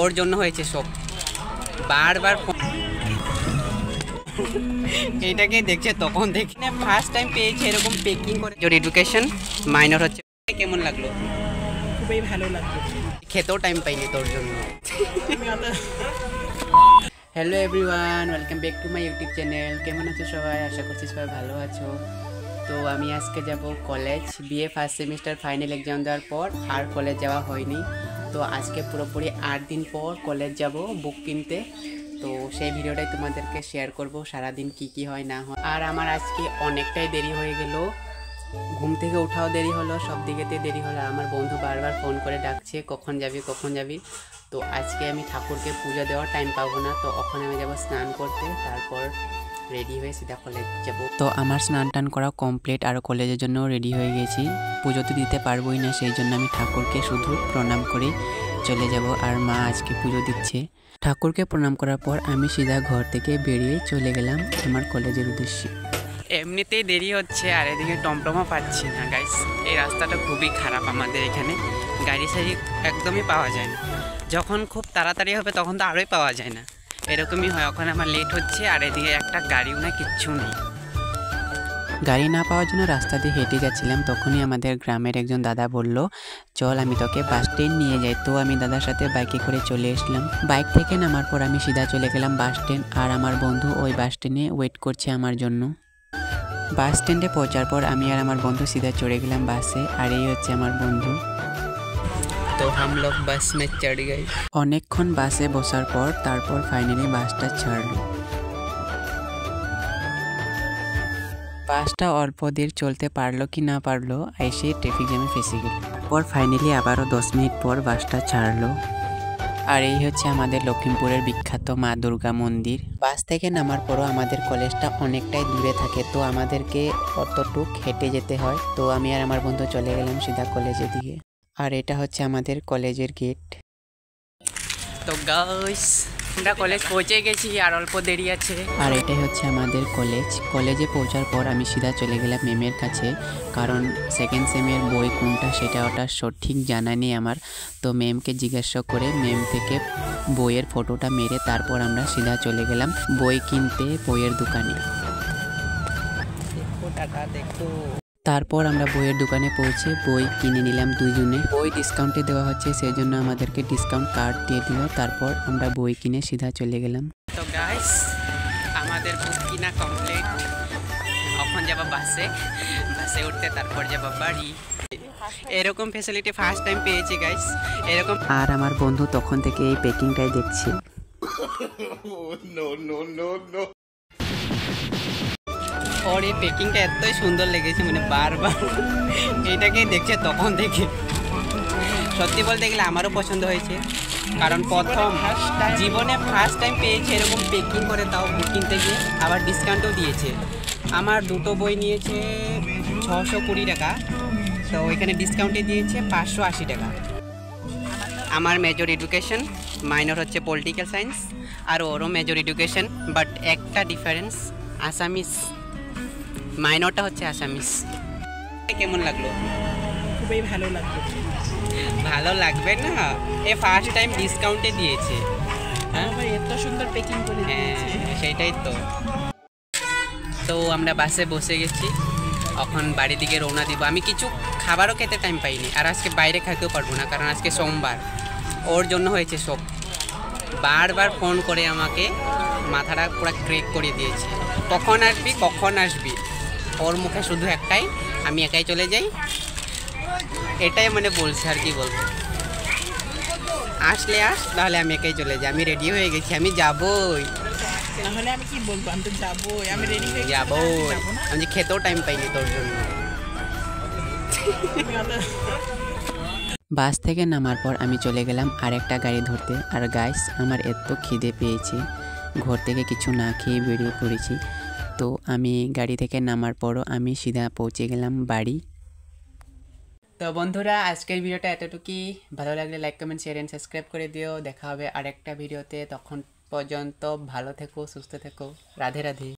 ওর জন্য হয়েছে সব বারবার এটাকে দেখছে তখন দেখি না ফার্স্ট টাইম পেয়েছে এরকম পেকিং করে। জোর এডুকেশন মাইনর হচ্ছে। কেমন লাগলো? খুবই ভালো লাগলো। খেতেও টাইম পাইনি তোর জন্য। Hello everyone, welcome back to my YouTube channel. কেমন আছো সবাই? আশা করছি সবাই ভালো আছো। তো আমি আজকে যাব college, BA first semester final exam দেওয়ার পর আর কলেজ যাওয়া হয়নি। তো আজকে পুরোপুরি 8 দিন পর কলেজ যাব বুক কিনতে। তো সেই ভিডিওটাই তোমাদেরকে শেয়ার করব, সারাদিন কি হয় না হয়। আর আমার আজকে অনেকটাই দেরি হয়ে গেল, ঘুম থেকে ওঠাও দেরি হলো, সব দিকেতে দেরি হলো। আমার বন্ধু বারবার ফোন করে ডাকছে কখন যাবি কখন যাবি। তো আজকে আমি ঠাকুরকে পুজো দেওয়ার টাইম পাবো না, তো ওখানে আমি যাবো স্নান করতে, তারপর রেডি হয়ে সিধা কলেজ যাব। তো আমার স্নান টান করা কমপ্লিট আর কলেজের জন্য রেডি হয়ে গেছি। পুজো তো দিতে পারবোই না, সেই জন্য আমি ঠাকুরকে শুধু প্রণাম করে চলে যাব। আর মা আজকে পুজো দিচ্ছে। ঠাকুরকে প্রণাম করার পর আমি সিধা ঘর থেকে বেরিয়ে চলে গেলাম আমার কলেজের উদ্দেশ্যে। এমনিতেই দেরি হচ্ছে আর এদিকে টমটমও পাচ্ছি না গাইস। এই রাস্তাটা খুবই খারাপ আমাদের এখানে, গাড়ি সারি একদমই পাওয়া যায় না। যখন খুব তাড়াতাড়ি হবে তখন তো আরোই পাওয়া যায় না, এরকমই হয়। ওখানে আমার লেট হচ্ছে আর এদিকে একটা গাড়িও না, কিচ্ছু নেই। গাড়ি না পাওয়ার জন্য রাস্তা দিয়ে হেঁটে যাচ্ছিলাম, তখনই আমাদের গ্রামের একজন দাদা বলল, চল আমি তোকে বাস স্ট্যান্ড নিয়ে যাই। তো আমি দাদার সাথে বাইকে করে চলে এসলাম। বাইক থেকে নামার পর আমি সিধা চলে গেলাম বাস স্ট্যান্ড, আর আমার বন্ধু ওই বাস স্ট্যান্ডে ওয়েট করছে আমার জন্য। বাস স্ট্যান্ডে পৌঁছার পর আমি আর আমার বন্ধু সিধা চড়ে গেলাম বাসে, আর এই হচ্ছে আমার বন্ধু। তো हम लोग बस में चढ़ गए। অনেকক্ষণ বাসে বসার পর তারপর ফাইনালি বাসটা ছাড়লো। বাসটা অল্প দের চলতে পারলো কি না পারলো, এসে ট্রাফিক জ্যামে ফেসে গেল। পর ফাইনালি আবারও 10 মিনিট পর বাসটা ছাড়লো। আর এই হচ্ছে আমাদের লক্ষ্মীপুরের বিখ্যাত মা দুর্গা মন্দির। বাস থেকে নামার পরও আমাদের কলেজটা অনেকটাই দূরে থাকে, তো আমাদেরকে অতটুক হেঁটে যেতে হয়। তো আমি আর আমার বন্ধু চলে গেলাম সিধা কলেজের দিকে। আর এটা হচ্ছে আমাদের কলেজের গেট। তো গাইস আমরা কলেজ পৌঁছে গেছি, আর অল্প দেরি আছে। আর এটাই হচ্ছে আমাদের কলেজ। কলেজে পৌঁছার পর আমি সিধা চলে গেলাম ম্যামের কাছে, কারণ সেকেন্ড সেমের বই কোনটা সেটা ওটা সঠিক জানা নেই আমার। তো ম্যামকে জিজ্ঞাসা করে ম্যাম থেকে বইয়ের ফটোটা মেরে তারপর আমরা সিধা চলে গেলাম বই কিনতে বইয়ের দোকানে। দেখো টাকা দেখো। তারপর আমরা বইয়ের দোকানে পৌঁছে বই কিনে নিলাম দুইজনে। বই ডিসকাউন্টে দেওয়া হচ্ছে, সেই জন্য আমাদেরকে ডিসকাউন্ট কার্ড দিয়ে দিল। তারপর আমরা বই কিনে সিধা চলে গেলাম। তো গাইস আমাদের বুক কিনা কমপ্লিট। এখন যাব বাসে, বাসে উঠতে তারপর যাব বাড়ি। এরকম ফ্যাসিলিটি ফার্স্ট টাইম পেয়েছি গাইস এরকম। আর আমার বন্ধু তখন থেকে এই প্যাকিংটাই দেখছে। ওর এই প্যাকিংটা এতই সুন্দর লেগেছে, মানে বারবার এইটাকে দেখছে তখন থেকে। সত্যি বলতে গেলে আমারও পছন্দ হয়েছে, কারণ প্রথম জীবনে ফার্স্ট টাইম পেয়েছে এরকম প্যাকিং করে, তাও বুক কিনতে গিয়ে আবার ডিসকাউন্টও দিয়েছে। আমার দুটো বই নিয়েছে 620 টাকা, তো ওইখানে ডিসকাউন্টে দিয়েছে 580 টাকা। আমার মেজর এডুকেশন, মাইনর হচ্ছে পলিটিক্যাল সায়েন্স, আর ওরও মেজর এডুকেশন, বাট একটা ডিফারেন্স, আসামিস। মাইনরটা হচ্ছে আসামিস। কেমন লাগলো? খুবই ভালো লাগলো। ভালো লাগবে না, এ ফার্স্ট টাইম ডিসকাউন্টে দিয়েছে। হ্যাঁ ভাই, এত সুন্দর প্যাকিং করে দিয়েছে। হ্যাঁ সেটাই তো। তো আমরা বাসে বসে গেছি, এখন বাড়ির দিকে রওনা দিব। আমি কিছু খাবারও খেতে টাইম পাইনি, আর আজকে বাইরে খাইতেও পারবো না, কারণ আজকে সোমবার। ওর জন্য হয়েছে সব, বারবার ফোন করে আমাকে মাথাটা পুরো ক্রেক করে দিয়েছে, কখন আসবি কখন আসবি। ওর মুখে শুধু একটাই, আমি একাই চলে যাই, এটাই মানে বলছে। আর কি বলবো, আসলে আস, তাহলে আমি একাই চলে যাই। আমি রেডি হয়ে গেছি, আমি যাবই। তাহলে আমি কি বলবো, আমি তো যাবোই, আমি রেডি হয়ে যাবই। আমি যে খেতেও টাইম পাইনি তোর জন্য। বাস থেকে নামার পর আমি চলে গেলাম আরেকটা গাড়ি ধরতে। আর গাইস আমার এত খিদে পেয়েছে, ঘর থেকে কিছু না খেয়ে বেরিয়ে পড়েছি। তো আমি গাড়ি থেকে নামার পরও আমি সিধা পৌঁছে গেলাম বাড়ি। তো বন্ধুরা আজকের ভিডিওটা এতটুকুই। ভালো লাগলে like comment share and subscribe করে দিও। দেখা হবে আরেকটা ভিডিওতে, তখন পর্যন্ত ভালো থেকো, সুস্থ থেকো। রাধে রাধে।